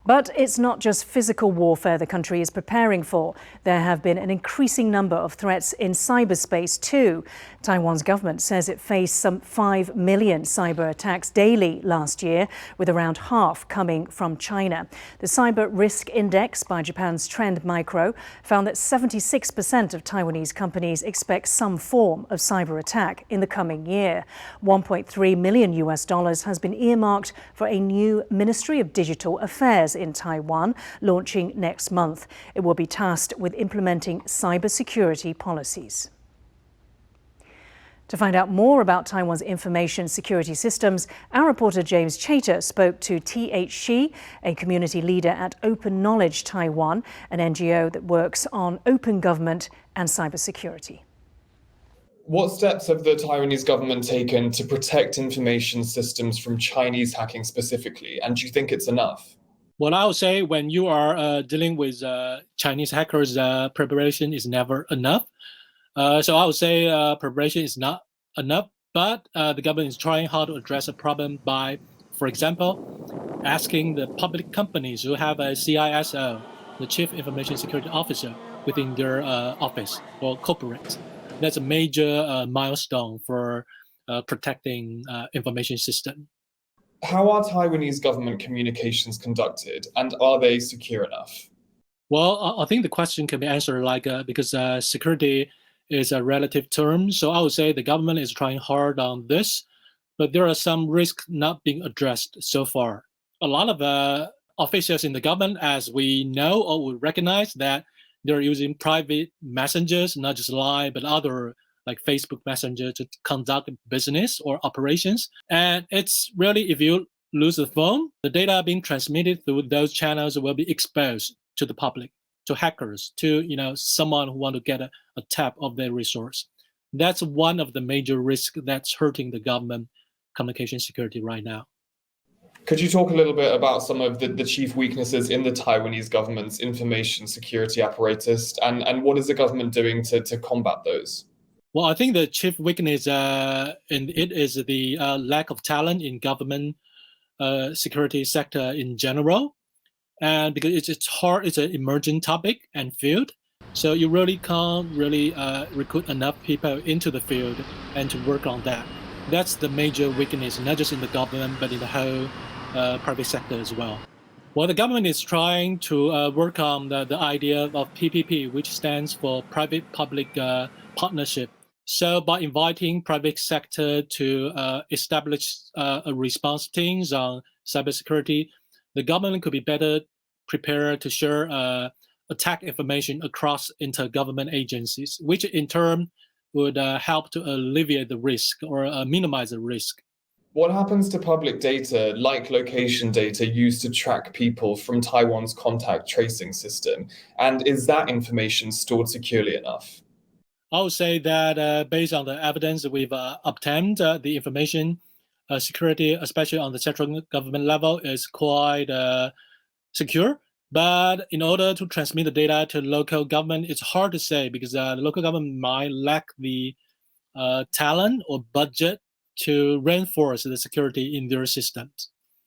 But it's not just physical warfare the country is preparing for. There have been an increasing number of threats in cyberspace too. Taiwan's government says it faced some 5 million cyber attacks daily last year, with around half coming from China. The Cyber Risk Index by Japan's Trend Micro found that 76% of Taiwanese companies expect some form of cyber attack in the coming year. $1.3 million has been earmarked for a new Ministry of Digital Affairs in Taiwan, launching next month. It will be tasked with implementing cybersecurity policies. To find out more about Taiwan's information security systems, our reporter James Chater spoke to T.H. Schee, a community leader at Open Knowledge Taiwan, an NGO that works on open government and cybersecurity. What steps have the Taiwanese government taken to protect information systems from Chinese hacking specifically, and do you think it's enough? Well, I would say when you are dealing with Chinese hackers, preparation is never enough. So I would say preparation is not enough, but the government is trying hard to address the problem by, for example, asking the public companies who have a CISO, the Chief Information Security Officer, within their office or corporate. That's a major milestone for protecting information system. How are Taiwanese government communications conducted, and are they secure enough? Well, I think the question can be answered because security is a relative term. So I would say the government is trying hard on this, but there are some risks not being addressed so far. A lot of officials in the government, as we know or we recognize, that they're using private messengers, not just Line, but other like Facebook Messenger to conduct business or operations. And it's really, if you lose the phone, the data being transmitted through those channels will be exposed to the public, to hackers, to someone who want to get a tap of their resource. That's one of the major risks that's hurting the government communication security right now. Could you talk a little bit about some of the chief weaknesses in the Taiwanese government's information security apparatus, and what is the government doing to combat those? Well, I think the chief weakness in it is the lack of talent in government security sector in general. And because it's hard, it's an emerging topic and field. So you really can't recruit enough people into the field and to work on that. That's the major weakness, not just in the government, but in the whole private sector as well. Well, the government is trying to work on the idea of PPP, which stands for private-public partnership. So by inviting private sector to establish a response teams on cybersecurity, the government could be better prepared to share attack information across intergovernment agencies, which in turn would help to alleviate the risk or minimize the risk. What happens to public data, like location data, used to track people from Taiwan's contact tracing system? And is that information stored securely enough? I would say that based on the evidence that we've obtained, the information security, especially on the central government level, is quite secure. But in order to transmit the data to local government, it's hard to say because the local government might lack the talent or budget to reinforce the security in their systems.